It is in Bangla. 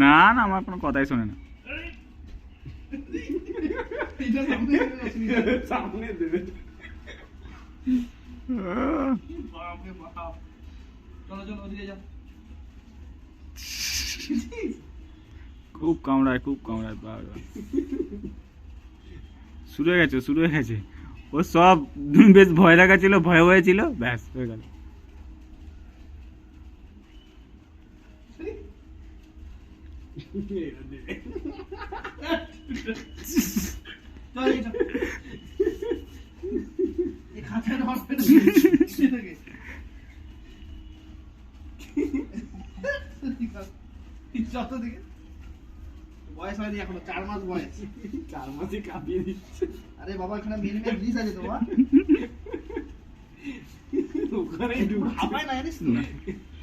না না আমার কোনো কথাই শোনে না। খুব কামড়ায় বাবা। শুরু হয়ে গেছে ও সব বেশ ভয় লাগা ছিল, ভয় ছিল, ব্যাস হয়ে গেল। বয়স হয়নি এখনো, 4 মাস বয়স। 4 মাসই কাঁপিয়ে দিচ্ছে। আরে বাবা এখানে মেন জিনিস আছে তোমার, ওখানে হাঁপায় না জানিস তো।